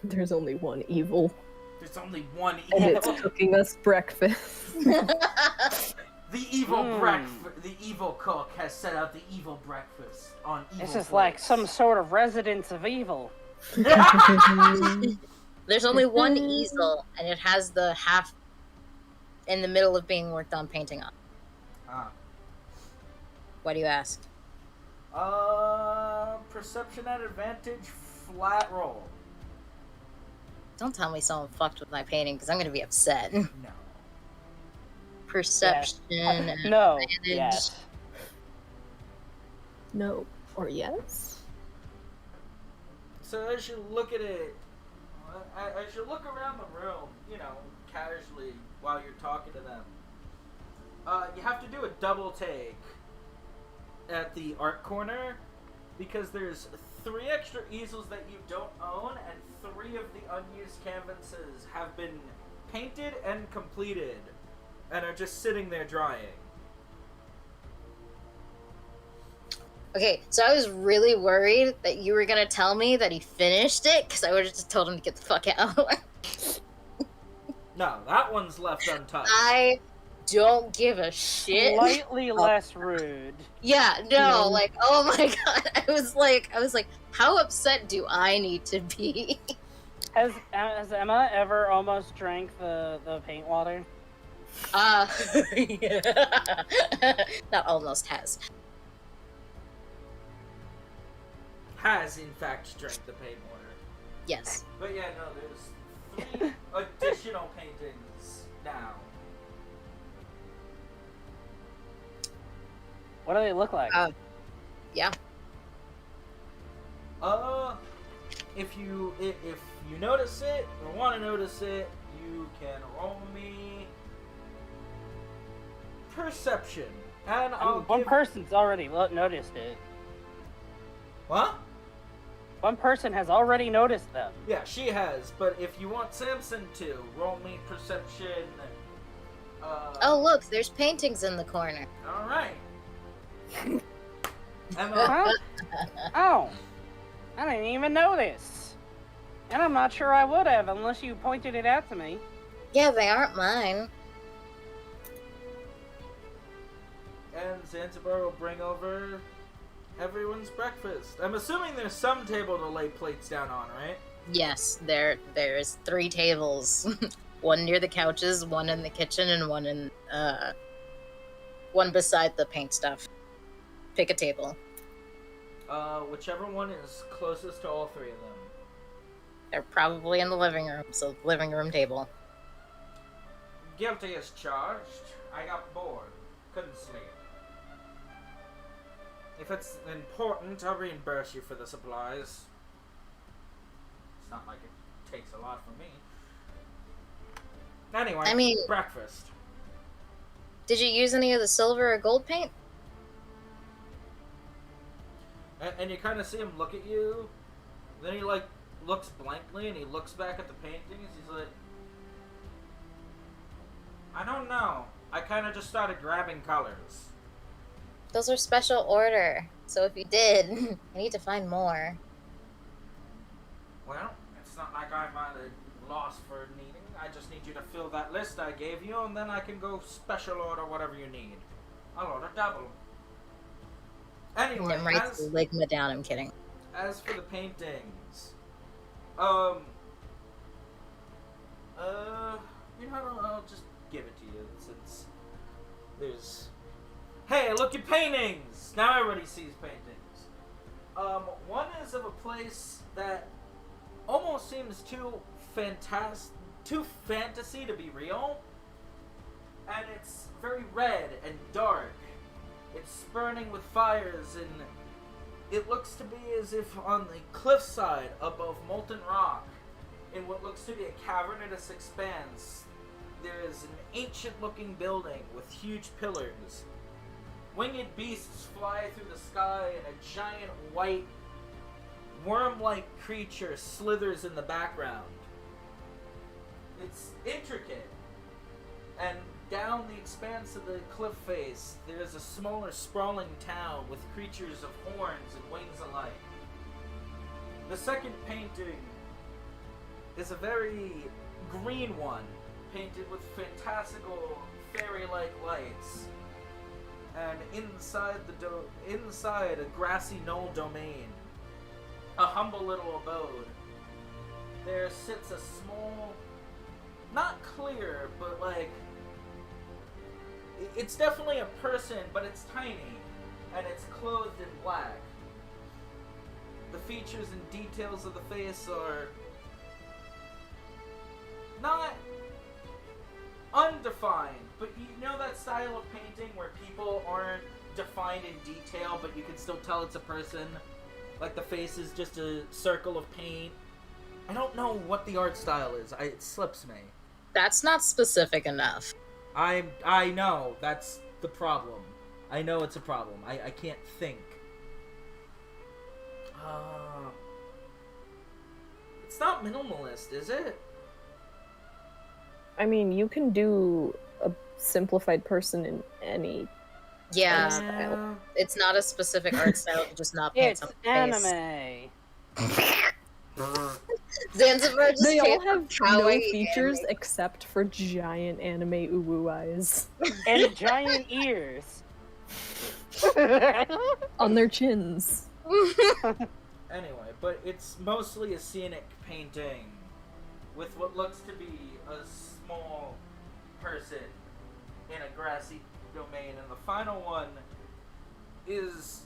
There's only one evil. There's only one And evil. it's cooking us breakfast. The evil cook has set out the evil breakfast on evil This is plates. like some sort of residence of evil. There's only one easel, and it has the half in the middle of being worked on painting on. Why do you ask? Perception at advantage, flat roll. Don't tell me someone fucked with my painting, because I'm going to be upset. No. Perception. Yes. No. Advantage. Yes. No. Or yes? So as you look at it, as you look around the room, casually while you're talking to them, you have to do a double take at the art corner because there's 3 extra easels that you don't own and 3 of the unused canvases have been painted and completed and are just sitting there drying. Okay, so I was really worried that you were going to tell me that he finished it, because I would have just told him to get the fuck out. No, that one's left untouched. I don't give a shit. Slightly less rude. Yeah, no, like, oh my god. I was like, how upset do I need to be? Has Emma ever almost drank the paint water? Yeah. Not almost has. Has, in fact, drank the paint water. Yes. But yeah, no, there's 3 additional paintings now. What do they look like? Yeah. If you notice it or want to notice it, you can roll me perception, and One person's already noticed it. What? One person has already noticed them. Yeah, she has. But if you want Samson to roll me perception, Oh look, there's paintings in the corner. all right. Emma, Huh? Oh, I didn't even notice. And I'm not sure I would have unless you pointed it out to me. Yeah, they aren't mine. and Zanzibar will bring over everyone's breakfast. I'm assuming there's some table to lay plates down on, right? Yes, there's 3 tables. One near the couches, one in the kitchen, and one beside the paint stuff. Pick a table. Whichever one is closest to all 3 of them. They're probably in the living room, so living room table. Guilty as charged. I got bored. Couldn't sleep. If it's important, I'll reimburse you for the supplies. It's not like it takes a lot from me. Anyway, I mean- breakfast. Did you use any of the silver or gold paint? And you kind of see him look at you. Then he, looks blankly and he looks back at the paintings. He's like, I don't know. I kind of just started grabbing colors. Those are special order. So if you did, I need to find more. Well, it's not like I'm at a loss for needing. I just need you to fill that list I gave you, and then I can go special order whatever you need. I'll order double. Anyway, And writes Ligma down, I'm kidding. as for the paintings, I'll just give it to you since there's. Hey, look at paintings! Now everybody sees paintings. One is of a place that almost seems too fantasy to be real. And it's very red and dark. It's burning with fires, and it looks to be as if on the cliffside above molten rock, in what looks to be a cavernous expanse, there is an ancient-looking building with huge pillars. Winged beasts fly through the sky, and a giant white, worm-like creature slithers in the background. It's intricate, and down the expanse of the cliff face, there is a smaller, sprawling town with creatures of horns and wings alike. The second painting is a very green one, painted with fantastical fairy-like lights. And inside a grassy knoll domain, a humble little abode, there sits a small, not clear, but like, it's definitely a person, but it's tiny, and it's clothed in black. The features and details of the face are not undefined, but you know that style of painting where people aren't defined in detail, but you can still tell it's a person? Like the face is just a circle of paint. I don't know what the art style is. It slips me. That's not specific enough. I know. That's the problem. I know it's a problem. I can't think. It's not minimalist, is it? I mean, you can do a simplified person in any Yeah, style. it's not a specific art style to just not paint It's something's face. anime. Zanzibar just They all paints have no kawaii features anime. except for giant anime uwu eyes And giant ears. on their chins. Anyway, but it's mostly a scenic painting with what looks to be a small person in a grassy domain, and the final one is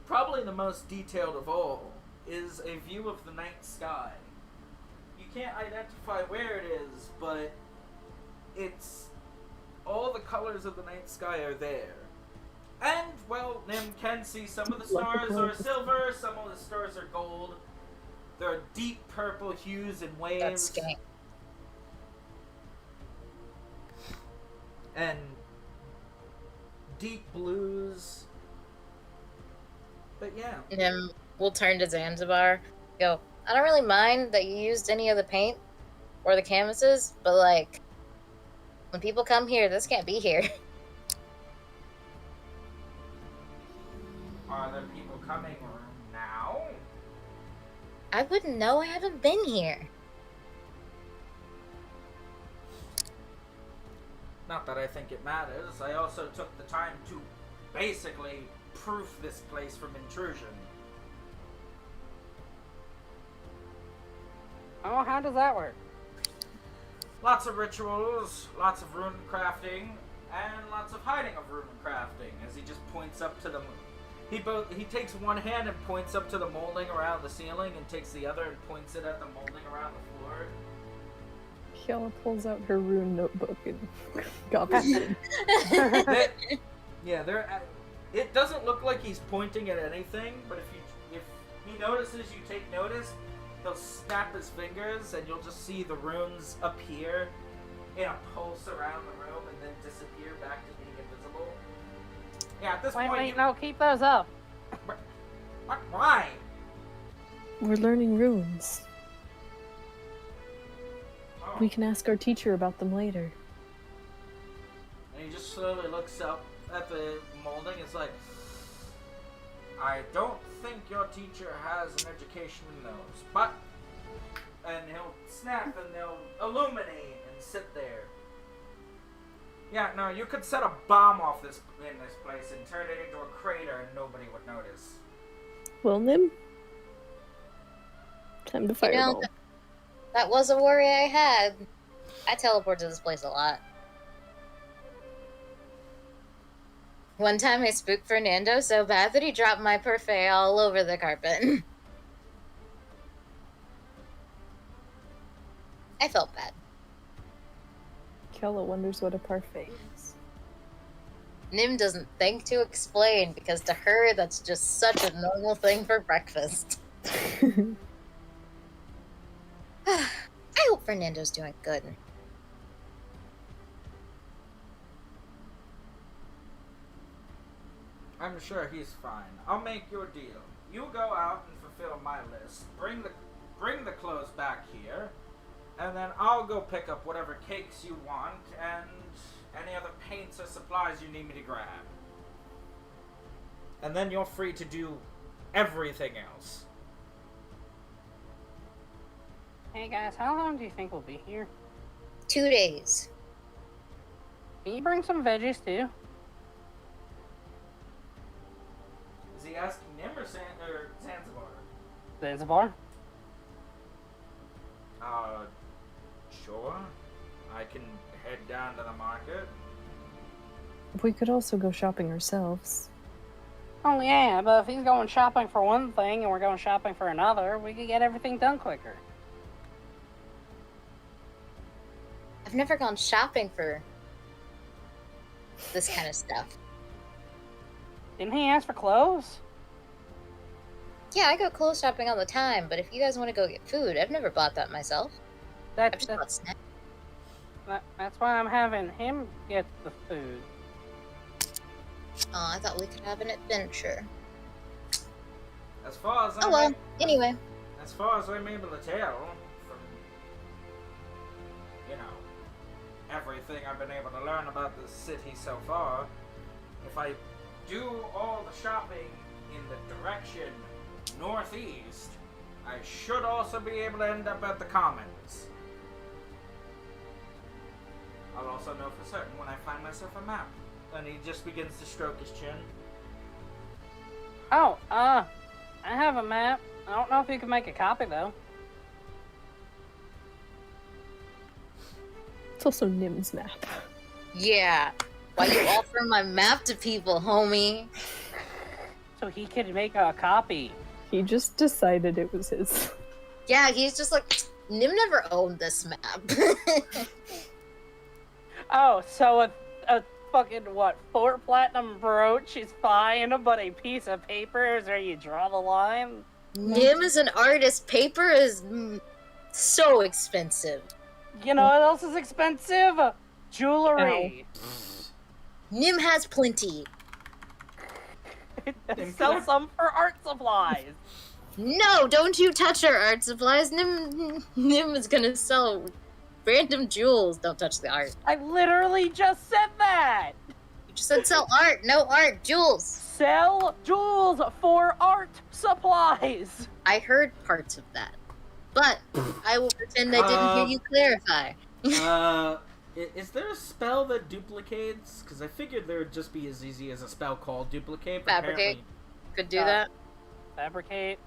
probably the most detailed of all, is a view of the night sky. You can't identify where it is, but it's all the colors of the night sky are there. And, well, Nim can see some of the stars are silver, some of the stars are gold. There are deep purple hues and waves. That's skank. And deep blues. But yeah. And then we'll turn to Zanzibar. Go, I don't really mind that you used any of the paint or the canvases, but like, when people come here, this can't be here. Are there people coming now? I wouldn't know. I haven't been here. Not that I think it matters. I also took the time to basically proof this place from intrusion. Oh, how does that work? Lots of rituals, lots of rune crafting, and lots of hiding of rune crafting. As he just points up to the, he takes one hand and points up to the molding around the ceiling, and takes the other and points it at the molding around the floor. Kiala pulls out her rune notebook and copies it. It doesn't look like he's pointing at anything, but if he notices you take notice, he'll snap his fingers and you'll just see the runes appear in a pulse around the room and then disappear back to being invisible. Yeah, at this point... Wait, no, keep those up. Why? We're learning runes. Oh. We can ask our teacher about them later. And he just slowly looks up at the molding. It's like, I don't think your teacher has an education in those, but... And he'll snap and they'll illuminate and sit there. Yeah, no, you could set a bomb off in this place and turn it into a crater and nobody would notice. Well, Nim? Time to You know, fireball. that was a worry I had. I teleport to this place a lot. One time I spooked Fernando so bad that he dropped my parfait all over the carpet. I felt bad. Kiala wonders what a parfait is. Nim doesn't think to explain because to her that's just such a normal thing for breakfast. I hope Fernando's doing good. I'm sure he's fine. I'll make your deal. You go out and fulfill my list. Bring the clothes back here, and then I'll go pick up whatever cakes you want and any other paints or supplies you need me to grab. And then you're free to do everything else. Hey guys, how long do you think we'll be here? 2 days. Can you bring some veggies too? Is he asking Nim or Zanzibar? Zanzibar? Sure. I can head down to the market. We could also go shopping ourselves. Oh yeah, but if he's going shopping for one thing and we're going shopping for another, we could get everything done quicker. I've never gone shopping for this kind of stuff. Didn't he ask for clothes? Yeah, I go clothes shopping all the time, but if you guys want to go get food, I've never bought that myself. I've just bought snacks. That's why I'm having him get the food. Oh, I thought we could have an adventure. As far as Oh well, anyway. As far as I'm able to tell from, everything I've been able to learn about the city so far, if I do all the shopping in the direction northeast, I should also be able to end up at the Commons. I'll also know for certain when I find myself a map. And he just begins to stroke his chin. Oh, I have a map. I don't know if you can make a copy though. It's also Nim's map. Yeah. Why you offer my map to people, homie? So he could make a copy. He just decided it was his. Yeah, he's just like, Nim never owned this map. Oh, so a fucking, 4 platinum brooch is fine, but a piece of paper is where you draw the line? Nim is an artist. Paper is so expensive. You know what else is expensive? Jewelry. Nim has plenty. Sell some for art supplies. No, don't you touch our art supplies. Nim is gonna sell random jewels. Don't touch the art. I literally just said that. You just said sell art. No art. Jewels. Sell jewels for art supplies. I heard parts of that. But I will pretend I didn't hear you clarify. Is there a spell that duplicates? Because I figured there would just be as easy as a spell called duplicate. But Fabricate. Could do that. Fabricate.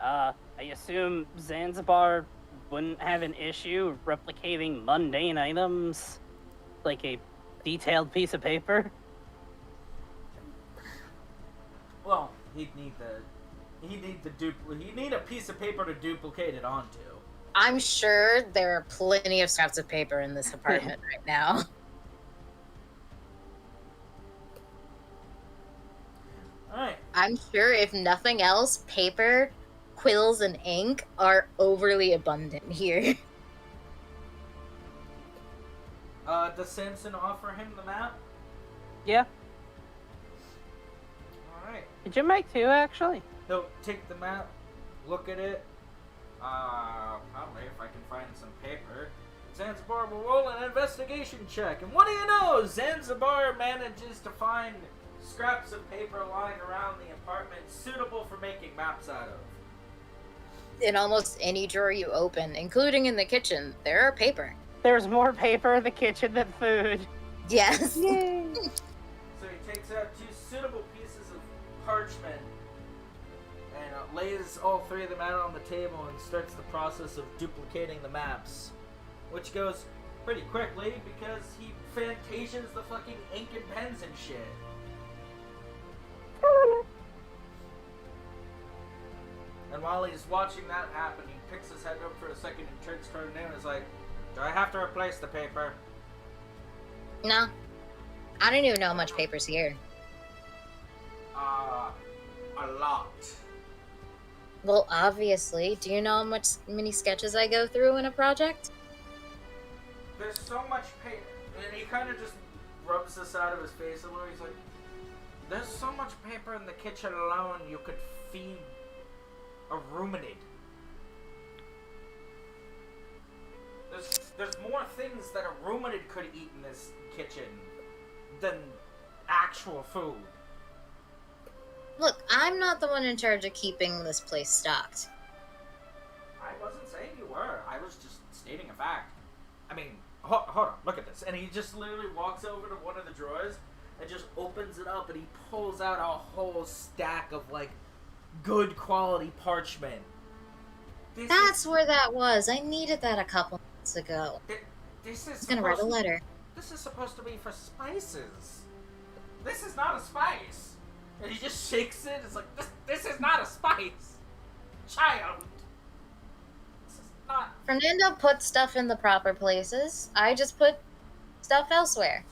I assume Zanzibar wouldn't have an issue replicating mundane items like a detailed piece of paper. Well, he'd need a piece of paper to duplicate it onto. I'm sure there are plenty of scraps of paper in this apartment right now. Alright. I'm sure if nothing else, paper, quills, and ink are overly abundant here. Does Samson offer him the map? Yeah. Alright. Did you make 2, actually? He'll take the map, look at it. Probably if I can find some paper. Zanzibar will roll an investigation check. And what do you know? Zanzibar manages to find scraps of paper lying around the apartment suitable for making maps out of. In almost any drawer you open, including in the kitchen, there are paper. There's more paper in the kitchen than food. Yes. Yay. So he takes out 2 suitable pieces of parchment and lays all 3 of them out on the table and starts the process of duplicating the maps, which goes pretty quickly because he fantasias the fucking ink and pens and shit. And while he's watching that happen, he picks his head up for a second and turns toward him and is like, do I have to replace the paper? No. I don't even know how much paper's here. A lot. Well, obviously. Do you know how many sketches I go through in a project? There's so much paper. And he kind of just rubs this out of his face a little. He's like, there's so much paper in the kitchen alone you could feed a ruminid. There's more things that a ruminid could eat in this kitchen than actual food. Look, I'm not the one in charge of keeping this place stocked. I wasn't saying you were. I was was just stating a fact. I mean, hold on, look at this. And he just literally walks over to one of the drawers and just opens it up, and he pulls out a whole stack of, like, good quality parchment. That's where that was. I needed that a couple months ago. This is I was gonna write a letter. This is supposed to be for spices. This is not a spice. And he just shakes it. It's like, this is not a spice. Child. This is not. Fernando put stuff in the proper places. I just put stuff elsewhere.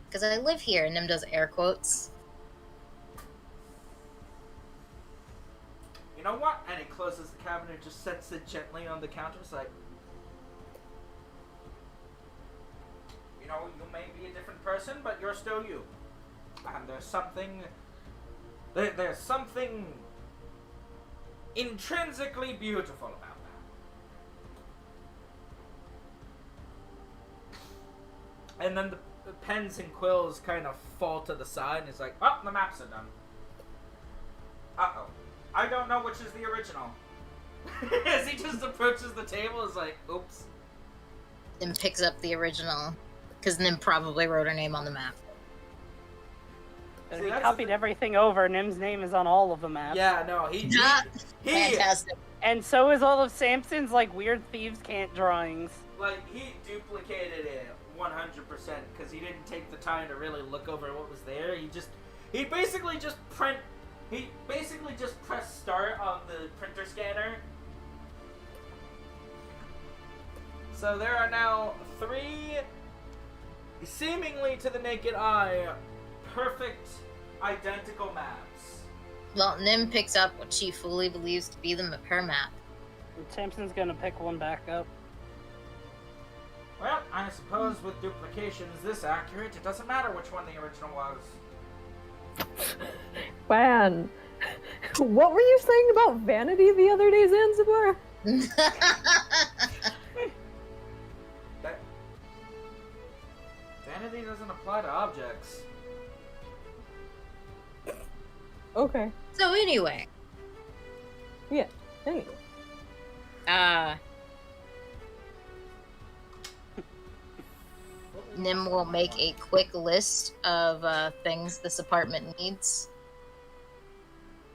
Because I live here, and Nim does air quotes. You know what? And he closes the cabinet and just sets it gently on the counter. It's like, you know, you may be a different person, but you're still you. And there's something intrinsically beautiful about that. And then the pens and quills kind of fall to the side, and he's like, oh, the maps are done. Uh-oh. I don't know which is the original. As he just approaches the table, is like, oops. Nim picks up the original. Because Nim probably wrote her name on the map. He copied everything over. Nim's name is on all of the maps. Yeah, no, he Fantastic. And so is all of Samson's, like, weird thieves' can't drawings. Like, he duplicated it 100% because he didn't take the time to really look over what was there. He basically just pressed start on the printer scanner. So there are now 3, seemingly to the naked eye, perfect, identical maps. Well, Nim picks up what she fully believes to be her map. And Samson's gonna pick one back up. Well, I suppose with duplications this accurate, it doesn't matter which one the original was. Man, what were you saying about vanity the other day, Zanzibar? Vanity doesn't apply to objects. Okay. So anyway. Yeah, anyway. Nim will make a quick list of things this apartment needs,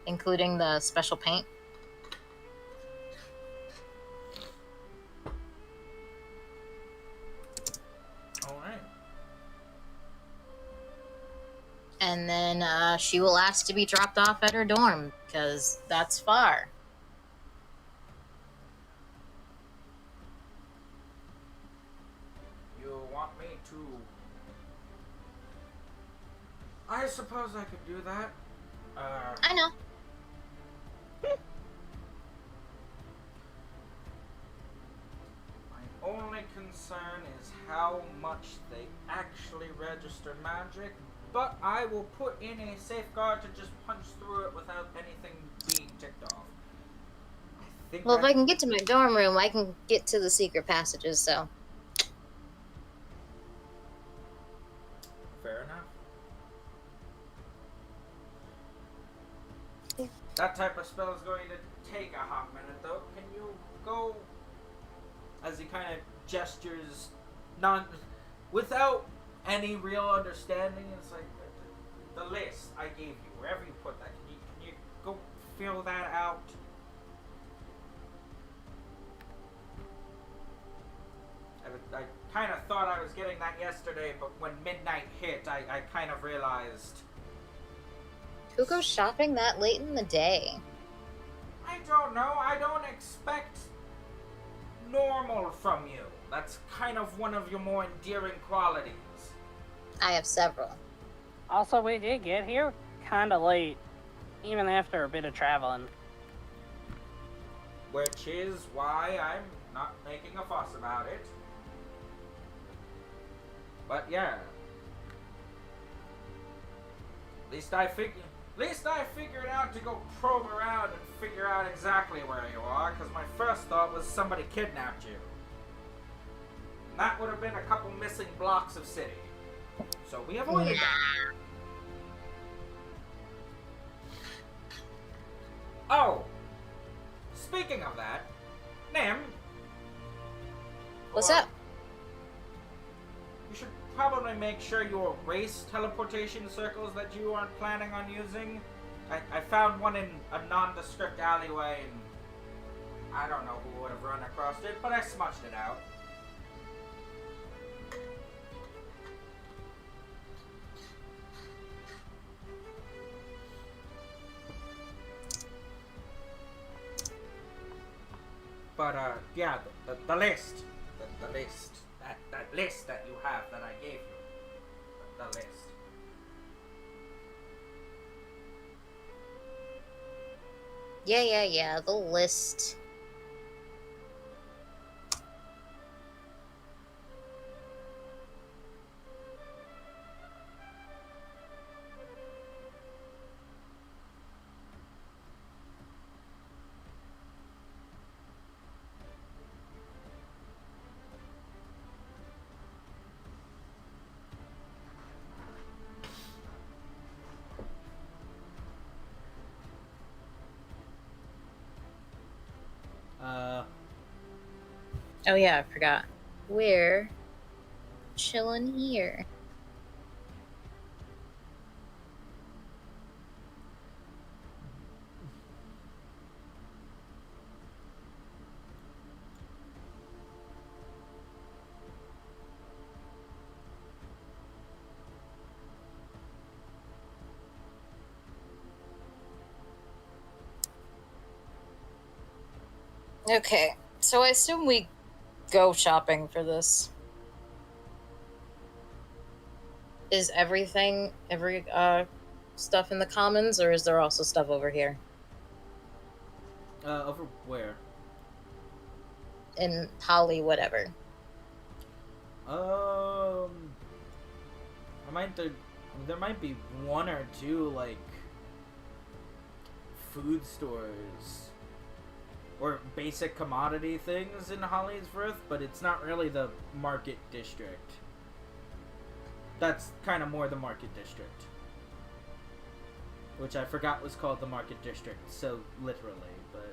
including the special paint. Alright. And then she will ask to be dropped off at her dorm, because that's far. You want me to... I suppose I could do that. I know. My only concern is how much they actually register magic, but I will put in a safeguard to just punch through it without anything being ticked off. Well, if I can get to my dorm room, I can get to the secret passages, so. Fair enough. That type of spell is going to take a hot minute, though. Can you go... As he kind of gestures, without any real understanding, it's like the list I gave you, wherever you put that. Can you go fill that out? I kind of thought I was getting that yesterday, but when midnight hit, I kind of realized. Who goes shopping that late in the day? I don't know. I don't expect normal from you. That's kind of one of your more endearing qualities. I have several. Also, we did get here kinda late, even after a bit of traveling. Which is why I'm not making a fuss about it. But yeah. At least I figured out to go probe around and figure out exactly where you are, because my first thought was somebody kidnapped you. And that would have been a couple missing blocks of city. So we avoided that. Oh! Speaking of that, Nim, What's Or up? you should probably make sure you erase teleportation circles that you aren't planning on using. I found one in a nondescript alleyway, and I don't know who would have run across it, but I smudged it out. But, yeah, the list. The list. That list that you have that I gave you. The list. Yeah, the list. Oh yeah, I forgot. We're chilling here. Okay, so I assume we go shopping for this. Is every stuff in the commons, or is there also stuff over here Over where? in Holly, whatever? There might be one or two, like, food stores or basic commodity things in Hollingsworth, but it's not really the market district. That's kind of more the market district, which I forgot was called the market district so literally, but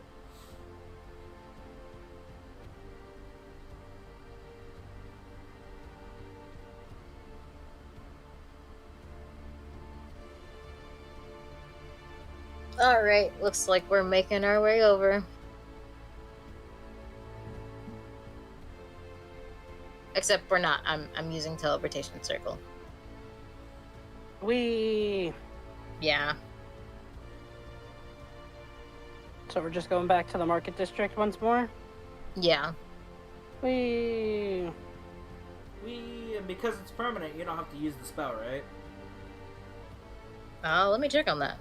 Alright, looks like we're making our way over. Except we're not. I'm using teleportation circle. Yeah. So we're just going back to the market district once more? Yeah. and because it's permanent, you don't have to use the spell, right? Let me check on that.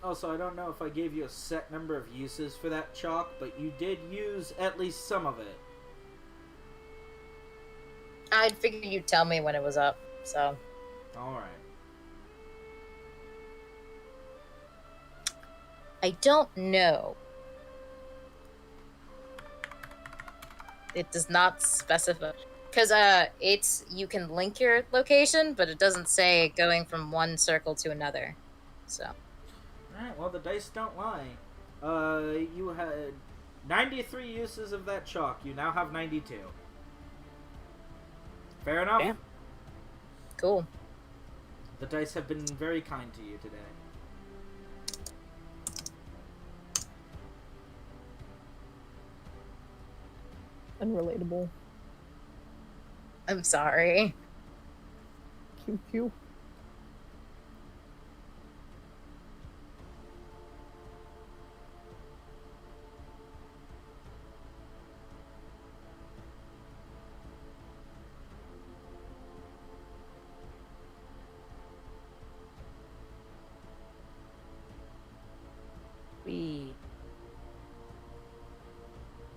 Also, I don't know if I gave you a set number of uses for that chalk, but you did use at least some of it. I'd figure you'd tell me when it was up, so. Alright. I don't know. It does not specify. Because it's you can link your location, but it doesn't say going from one circle to another. So. Alright, well, the dice don't lie. You had 93 uses of that chalk. You now have 92. Fair enough? Yeah. Cool. The dice have been very kind to you today. Unrelatable. I'm sorry. Pew pew.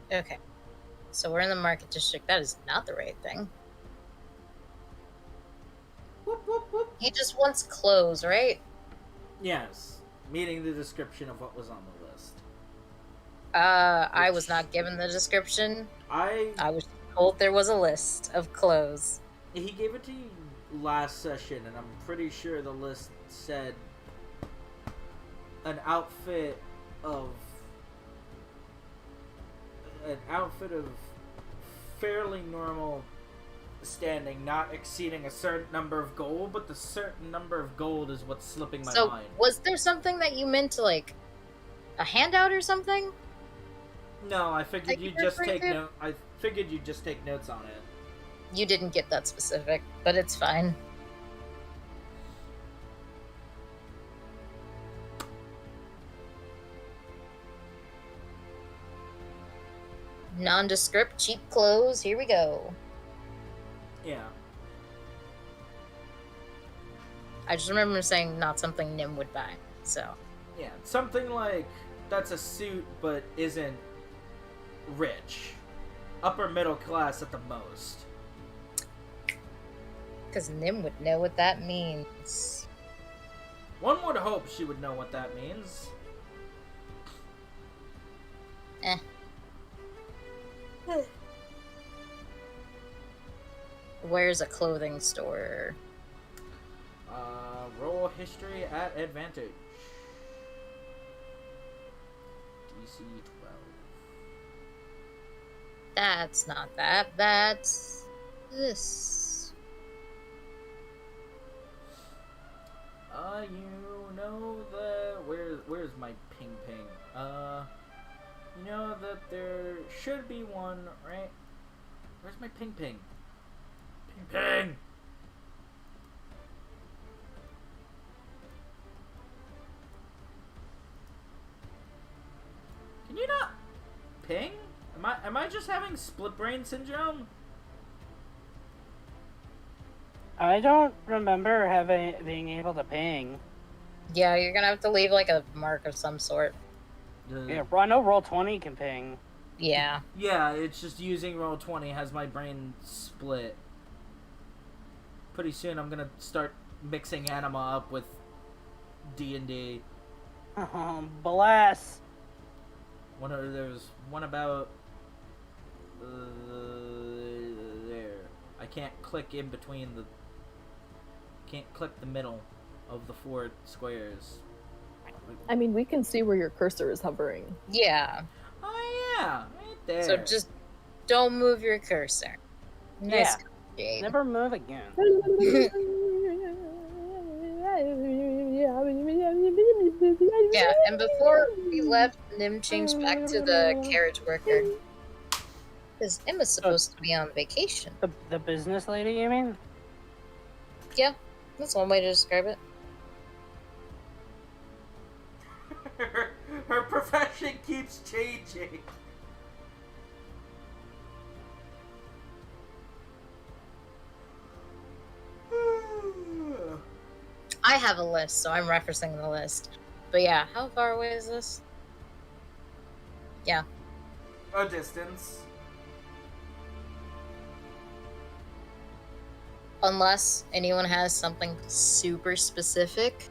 Okay. So we're in the market district. That is not the right thing. Whoop, whoop, whoop. He just wants clothes, right? Yes, meeting the description of what was on the list. I was not given the description. I was told there was a list of clothes. He gave it to you last session, and I'm pretty sure the list said an outfit of fairly normal standing, not exceeding a certain number of gold, but the certain number of gold is what's slipping my mind. So, was there something that you meant to, like, a handout or something? No, I figured you'd just take notes on it. You didn't get that specific, but it's fine. Nondescript, cheap clothes, here we go. Yeah. I just remember saying not something Nim would buy, so. Yeah, something like that's a suit but isn't rich. Upper middle class at the most. Because Nim would know what that means. One would hope she would know what that means. Where's a clothing store? Roll history at advantage. DC 12. That's not that. That's this. You know that where's my ping? You know that there should be one, right? Where's my ping? Ping. Can you not ping? Am I just having split brain syndrome? I don't remember being able to ping. Yeah, you're gonna have to leave like a mark of some sort. Yeah, I know Roll20 can ping. Yeah. Yeah, it's just using Roll20 has my brain split. Pretty soon I'm gonna start mixing anima up with D&D. Bless. There's one about there. I can't click in between can't click the middle of the 4 squares. I mean, we can see where your cursor is hovering. Yeah. Oh yeah, right there. So just don't move your cursor. Nice. Yeah. Never move again. Yeah, and before we left, Nim changed back to the carriage worker. Because Emma's supposed to be on vacation. The business lady, you mean? Yeah, that's one way to describe it. Her profession keeps changing. I have a list, so I'm referencing the list. But yeah, how far away is this? Yeah. A distance. Unless anyone has something super specific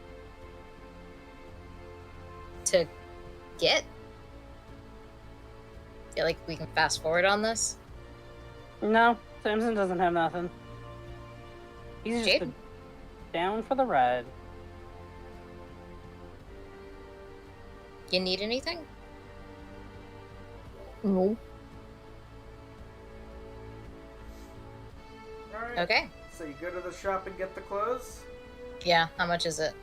to get. Feel like we can fast forward on this? No, Samson doesn't have nothing. He's just down for the ride. You need anything? No. Alright. Okay. So you go to the shop and get the clothes? Yeah, how much is it?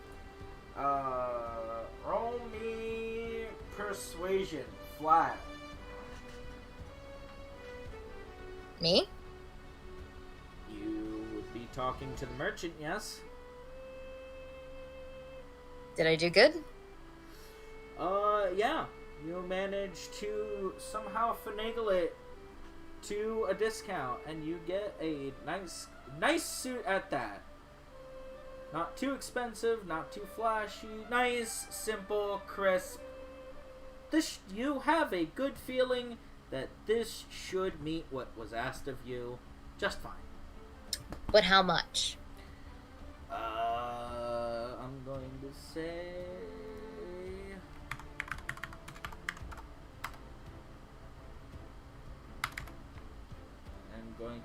Roll me persuasion, flat. Me? You would be talking to the merchant, yes? Did I do good? Yeah. You managed to somehow finagle it to a discount, and you get a nice suit at that. Not too expensive, not too flashy. Nice, simple, crisp. You have a good feeling that this should meet what was asked of you just fine. But how much? I'm going to say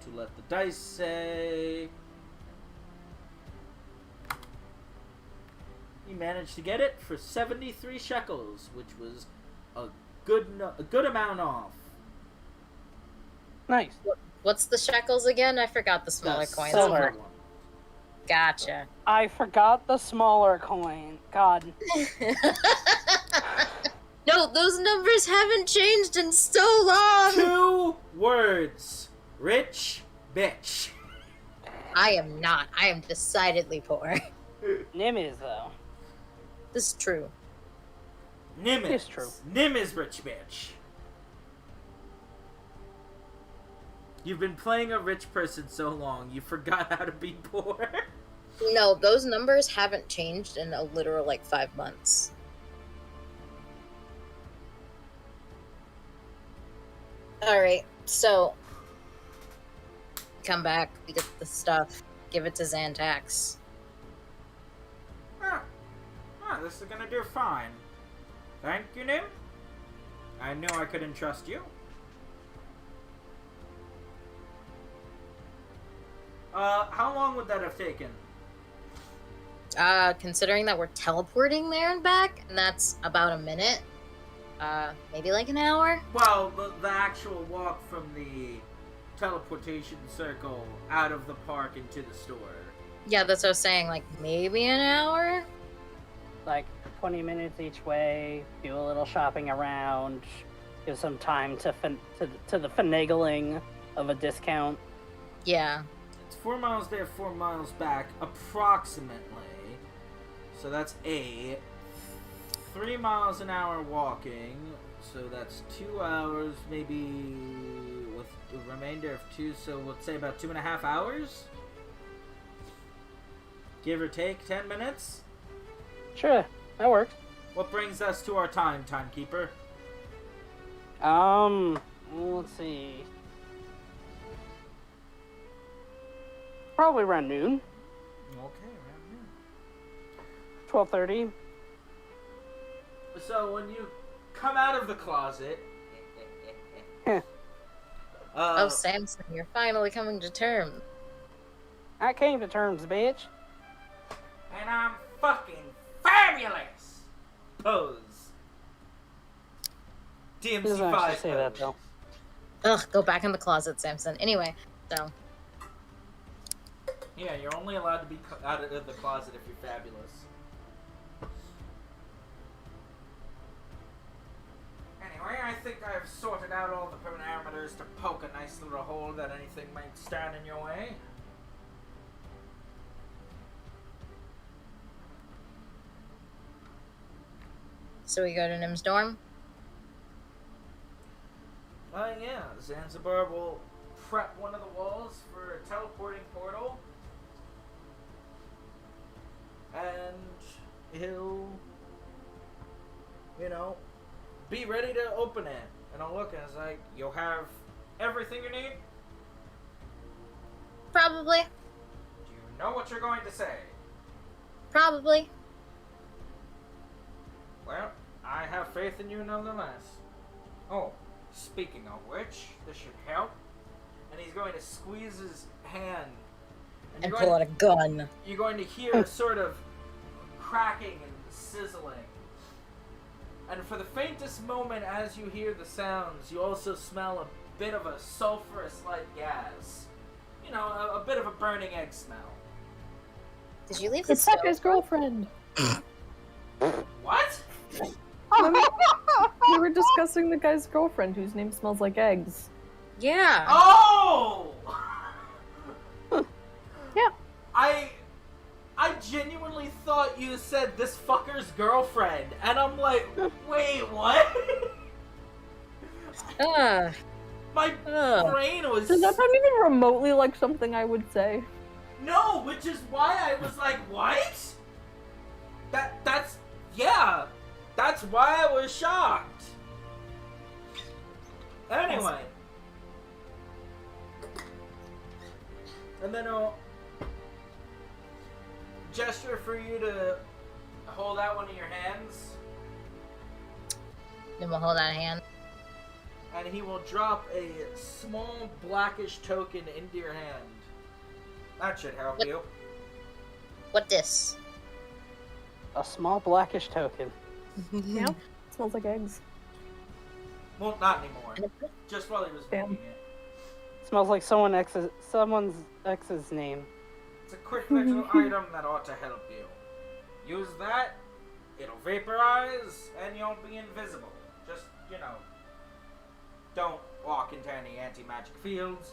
to let the dice say. He managed to get it for 73 shekels, which was a good amount off. Nice. What's the shekels again? I forgot the smaller The coins. silver. one. Gotcha. I forgot the smaller coin. God. No, those numbers haven't changed in so long. 2 words. Rich bitch. I am not. I am decidedly poor. Nim is, though. This is true. Nim It's true. Nim is rich bitch. You've been playing a rich person so long, you forgot how to be poor. No, those numbers haven't changed in a literal 5 months. Alright, so come back, we get the stuff, give it to Xantax. This is gonna do fine. Thank you, Nim. I knew I could entrust you. How long would that have taken? Considering that we're teleporting there and back, and that's about a minute, maybe an hour? Well, the actual walk from the teleportation circle out of the park into the store. Yeah, that's what I was saying, maybe an hour? 20 minutes each way, do a little shopping around, give some time to the finagling of a discount. Yeah. It's 4 miles there, 4 miles back, approximately. So that's 3 miles an hour walking. So that's 2 hours, maybe with the remainder of 2. So let's say about 2.5 hours. Give or take 10 minutes. Sure, that works. What brings us to our timekeeper? Let's see. Probably around noon. Okay, around noon. 12:30. So when you come out of the closet, Oh, Samson, you're finally coming to terms. I came to terms, bitch. and I'm fucking fabulous. Pose. He DMC doesn't actually 5 say that, though. Ugh, go back in the closet, Samson. Anyway, so. Yeah, you're only allowed to be out of the closet if you're fabulous. Anyway, I think I've sorted out all the parameters to poke a nice little hole that anything might stand in your way. So we go to Nim's dorm? Yeah, Zanzibar will prep one of the walls for a teleporting portal. And he'll, be ready to open it. And I'll look and it's like, you'll have everything you need? Probably. Do you know what you're going to say? Probably. Well, I have faith in you nonetheless. Oh, speaking of which, this should help. And he's going to squeeze his hand. And pull out a gun. You're going to hear a sort of cracking and sizzling. And for the faintest moment as you hear the sounds, you also smell a bit of a sulfurous-like gas. A bit of a burning egg smell. Did you leave the It's like stove? his girlfriend. What? Remember, we were discussing the guy's girlfriend whose name smells like eggs. Yeah. Oh! Yeah. I genuinely thought you said this fucker's girlfriend, and I'm like, wait, what? My brain was... Does that sound even remotely like something I would say? No, which is why I was like, what? That's why I was shocked. Anyway. And then I'll gesture for you to hold out one of your hands. Nim will hold out a hand. and he will drop a small blackish token into your hand. That should help you. What this? A small blackish token. Yep. Smells like eggs. Well, not anymore. Just while he was Damn. making it. Smells like someone's ex's name. It's a quick little item that ought to help you. Use that, it'll vaporize, and you'll be invisible. Just, don't walk into any anti-magic fields.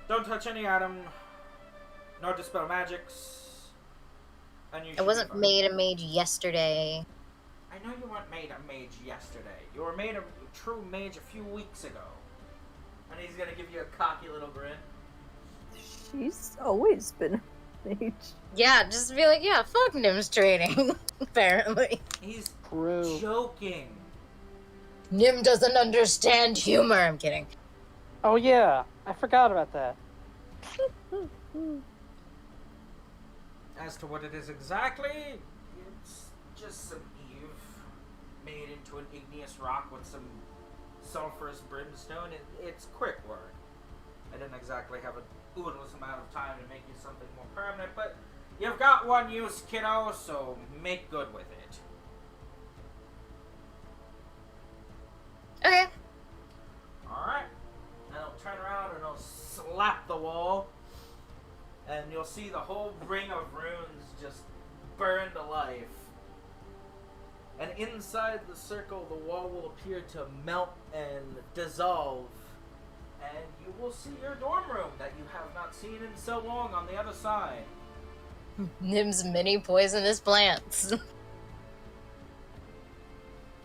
Don't touch any item. No dispel magics. And you I wasn't made a mage yesterday. I know you weren't made a mage yesterday. You were made a true mage a few weeks ago. And he's gonna give you a cocky little grin. She's always been a mage. Yeah, just be like, yeah, fuck Nim's training, apparently. He's True. joking. Nim doesn't understand humor. I'm kidding. Oh yeah, I forgot about that. As to what it is exactly, it's just some Eve made into an igneous rock with some sulfurous brimstone. It's quick work. I didn't exactly have a oodles amount of time to make you something more permanent, but you've got one use, kiddo, so make good with it. Okay. Alright. And I'll turn around and I'll slap the wall. And you'll see the whole ring of runes just burn to life. And inside the circle, the wall will appear to melt and dissolve. And you will see your dorm room that you have not seen in so long on the other side. Nim's many poisonous plants.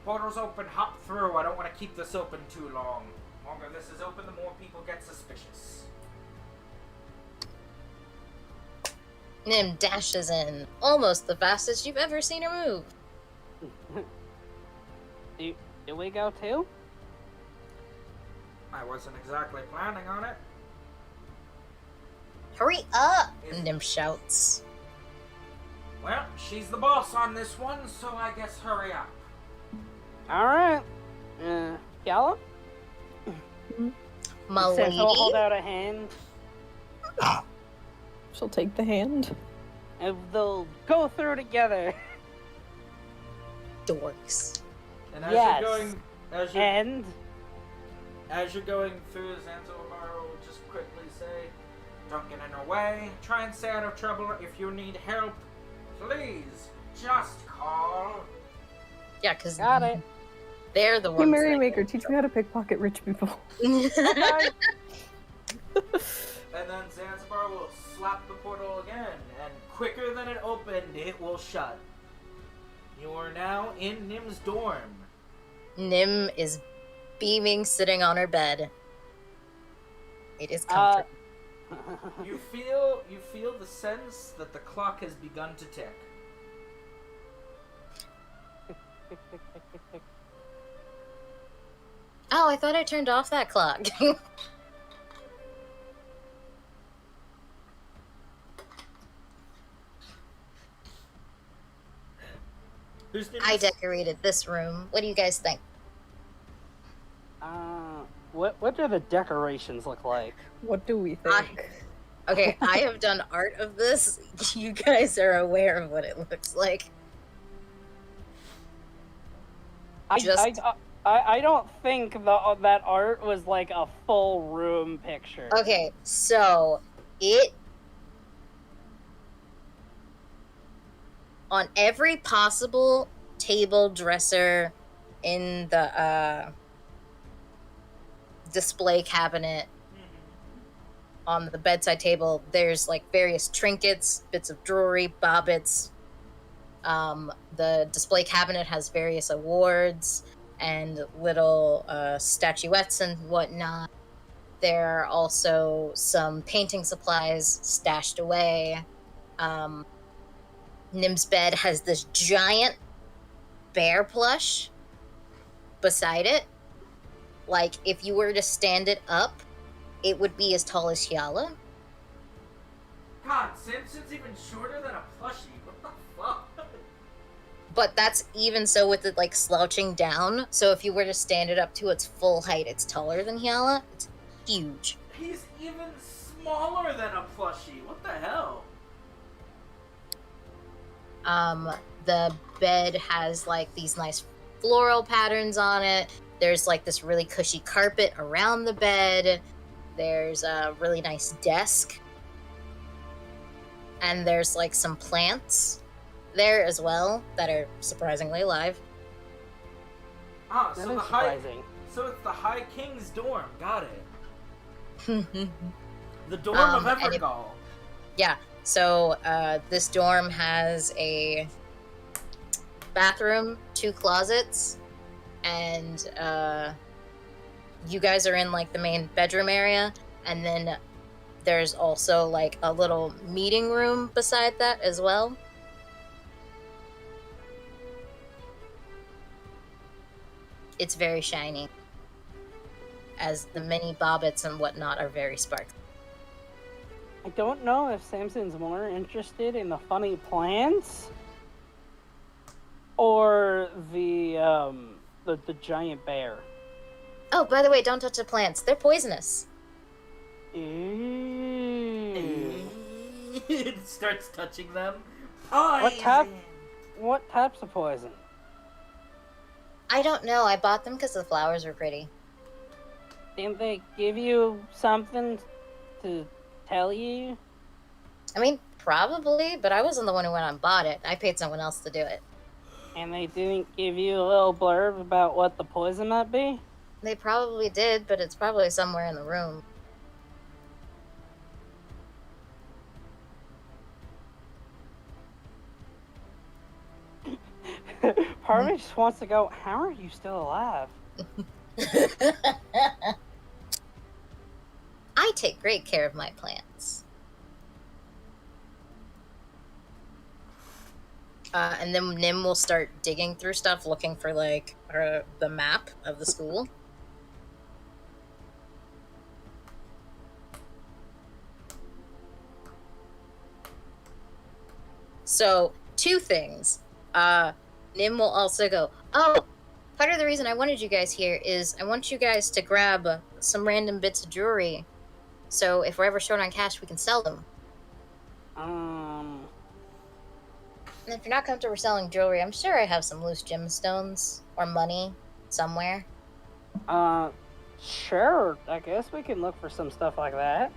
Portal's open, hop through. I don't want to keep this open too long. The longer this is open, the more people get suspicious. Nim dashes in, almost the fastest you've ever seen her move. Do we go too? I wasn't exactly planning on it. Hurry up! Nim shouts. Well, she's the boss on this one, so I guess hurry up. Alright. Yala? My Since lady? I'll hold out a hand, She'll take the hand. and they'll go through together. Dorks. And as Yes. you're going, And as you're going through, Zanzibar will just quickly say, "Don't get in her way. Try and stay out of trouble. If you need help, please just call." Yeah, because got it. they're the Hey, ones. Merrymaker, teach me how to pickpocket rich people. that- And then Zanzibar will slap the portal again, and quicker than it opened, it will shut. You are now in Nim's dorm. Nim is beaming, sitting on her bed. It is comfortable. You feel the sense that the clock has begun to tick. Oh, I thought I turned off that clock. Whose name I is- decorated this room. What do you guys think? What do the decorations look like? What do we think? Okay, I have done art of this. You guys are aware of what it looks like. I don't think that art was like a full room picture. Okay, so it on every possible table, dresser, in the display cabinet, on the bedside table, there's like various trinkets, bits of jewelry, bobbits. The display cabinet has various awards and little statuettes and whatnot. There are also some painting supplies stashed away. Nim's bed has this giant bear plush beside it. Like, if you were to stand it up, it would be as tall as Hyala. God, Simpson's even shorter than a plushie. What the fuck? But that's even so with it like slouching down. So if you were to stand it up to its full height, it's taller than Hyala. It's huge. He's even smaller than a plushie. What the hell? The bed has like these nice floral patterns on it. There's like this really cushy carpet around the bed. There's a really nice desk. And there's like some plants there as well that are surprisingly alive. Ah, That so is the high, surprising. so it's the High King's dorm. Got it. The dorm of And Evergall. Yeah, so this dorm has a bathroom, 2 closets, and you guys are in like the main bedroom area, and then there's also like a little meeting room beside that as well. It's very shiny, as the mini bobbits and whatnot are very sparkly. I don't know if Samson's more interested in the funny plants or the giant bear. Oh, by the way, don't touch the plants. They're poisonous. Ew. It starts touching them. What type? Poison. What types of poison? I don't know. I bought them because the flowers were pretty. Didn't they give you something to tell you? I mean, probably, but I wasn't the one who went and bought it. I paid someone else to do it. And they didn't give you a little blurb about what the poison might be? They probably did, but it's probably somewhere in the room. Part of me just wants to go, how are you still alive? I take great care of my plants. And then Nim will start digging through stuff, looking for like the map of the school. So, 2 things. Nim will also go, oh, part of the reason I wanted you guys here is I want you guys to grab some random bits of jewelry. So if we're ever short on cash, we can sell them. And if you're not comfortable selling jewelry, I'm sure I have some loose gemstones or money somewhere. Sure. I guess we can look for some stuff like that.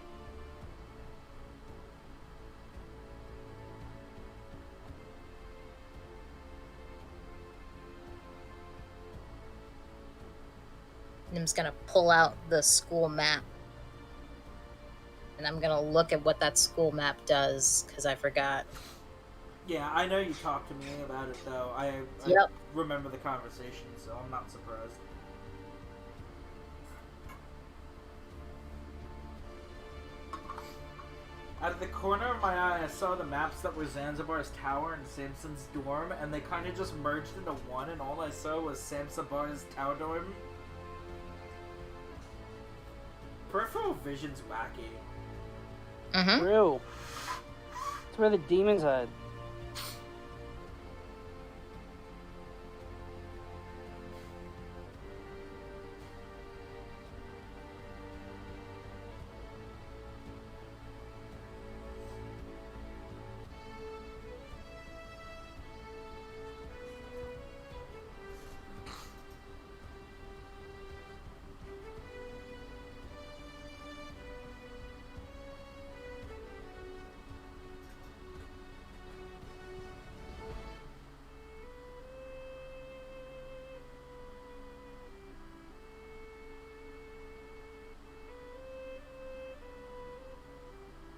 Nim's gonna pull out the school map. And I'm gonna look at what that school map does, because I forgot. Yeah, I know you talked to me about it though. I Yep. remember the conversation, so I'm not surprised. Out of the corner of my eye, I saw the maps that were Zanzibar's tower and Samson's dorm, and they kind of just merged into one, and all I saw was Zanzibar's tower dorm. Peripheral vision's wacky. Mm-hmm. True. It's where the demons hide.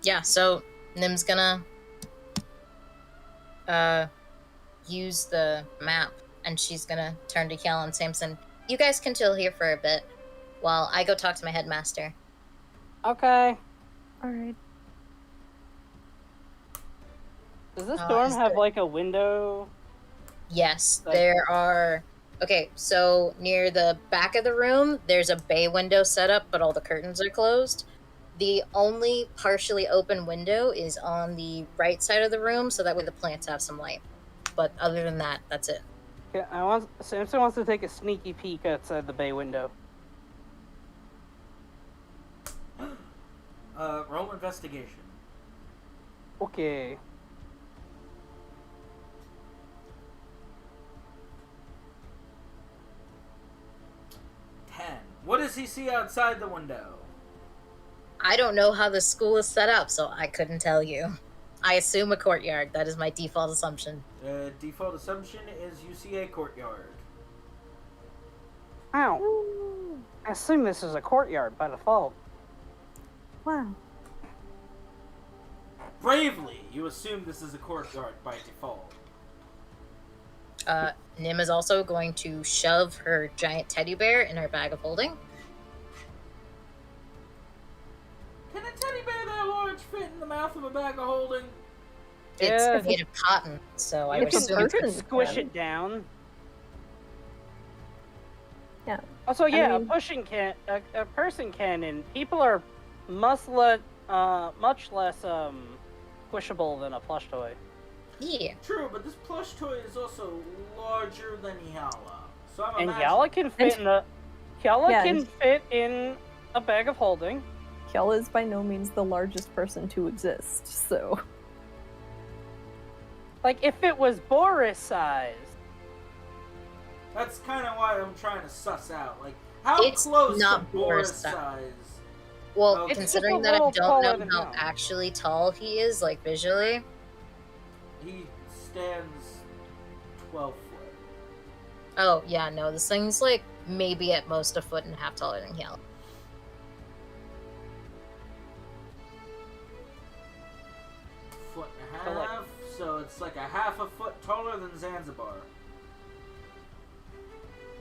Yeah, so Nim's gonna use the map, and she's gonna turn to Kiel and Samson. You guys can chill here for a bit while I go talk to my headmaster. Okay. Alright. Does this Oh, dorm is have there- like a window? Yes, Like- there are. Okay, so near the back of the room, there's a bay window set up, but all the curtains are closed. The only partially open window is on the right side of the room, so that way the plants have some light. but other than that, that's it. Yeah, Samson wants to take a sneaky peek outside the bay window. Roll investigation. Okay. What does he see outside the window? I don't know how the school is set up, so I couldn't tell you. I assume a courtyard. That is my default assumption. Default assumption is you see a courtyard. Ow. I assume this is a courtyard by default. Wow. Bravely, you assume this is a courtyard by default. Nim is also going to shove her giant teddy bear in her bag of holding. Can a teddy bear that large fit in the mouth of a bag of holding? It's Yeah, made of cotton, so I would If a assume You it's could person squish can. it down. Yeah. Also, yeah, mean- a person can, and people are much less squishable than a plush toy. Yeah. True, but this plush toy is also larger than Yala. So I'm And imagining... Yala can fit Yeah, can and- fit in a bag of holding. Kjell is by no means the largest person to exist, so... Like, if it was Boris size. That's kind of why I'm trying to suss out, like, how It's close not to Boris Boris size. size? Well, Oh, it's just considering a that I little don't taller know than how him. actually tall he is, like visually, He stands 12 foot. oh yeah, no, this thing's like maybe at most a foot and a half taller than Yell. Foot and a So, like- half, so it's like a half a foot taller than Zanzibar.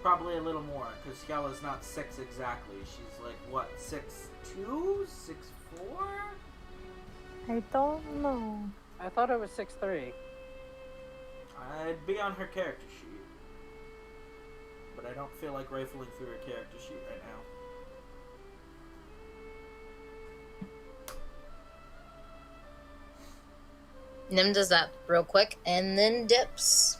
Probably a little more, because Yala's not 6 exactly. She's like, what, 6'2"? 6'4"? I don't know. I thought it was 6'3". I'd be on her character sheet. But I don't feel like rifling through her character sheet right now. Nim does that real quick and then dips.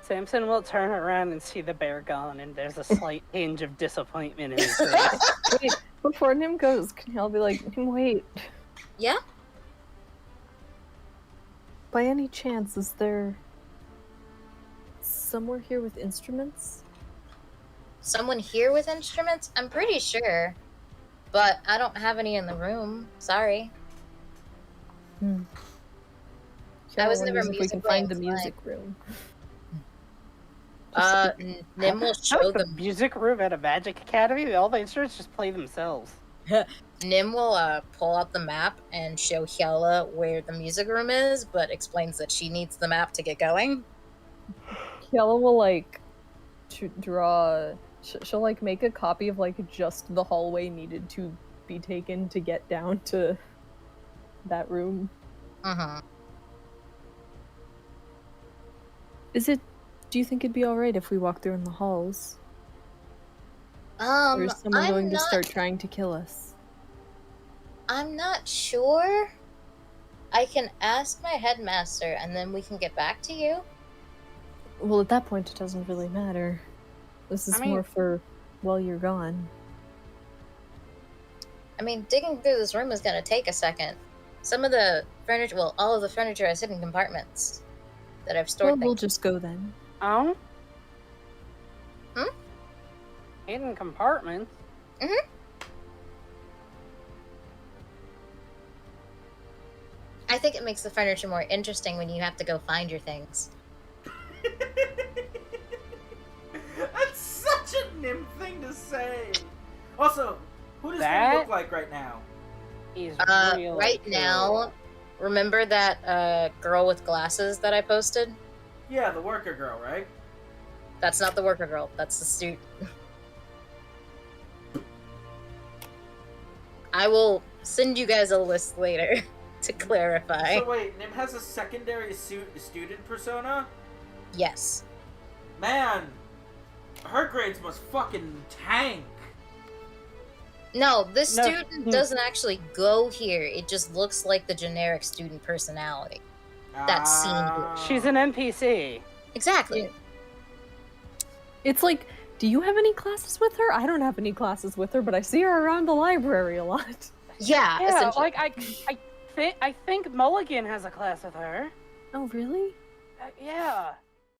Samson will turn around and see the bear gone, and there's a slight tinge of disappointment in his face. Wait, before Nim goes, can Kjell be like, Nim, wait. Yeah? By any chance, is there somewhere here with instruments? Someone here with instruments? I'm pretty sure. But I don't have any in the room. Sorry. I was never wonders if we can musically find the inclined. music room. Nim will How show is the them. music room at a magic academy? All the instruments just play themselves. Nim will pull out the map and show Hyela where the music room is, but explains that she needs the map to get going. Kjell will like draw. She'll like make a copy of like just the hallway needed to be taken to get down to that room. Uh-huh. Do you think it'd be alright if we walk through in the halls? Or is someone I'm going to not, start trying to kill us? I'm not sure. I can ask my headmaster and then we can get back to you. Well, at that point, it doesn't really matter. This is I mean- more for while you're gone. I mean, digging through this room is gonna take a second. Some of the furniture, well, all of the furniture is hidden compartments that I've stored Well, we'll things. just go then. Oh? Hmm? Hidden compartments? I think it makes the furniture more interesting when you have to go find your things. That's such a Nim thing to say. Also, who does Nim That- look like right now? He's really Right cool. now, remember that girl with glasses that I posted? Yeah, the worker girl, right? That's not the worker girl. That's the student. I will send you guys a list later to clarify. So wait, Nim has a secondary student persona? Yes. Man, her grades must fucking tank. No, this No. student doesn't actually go here. It just looks like the generic student personality. that scene here. She's an NPC. Exactly. Yeah. It's like, do you have any classes with her? I don't have any classes with her, but I see her around the library a lot. Yeah, Yeah, essentially. like I think Mulligan has a class with her. Oh, really? Yeah.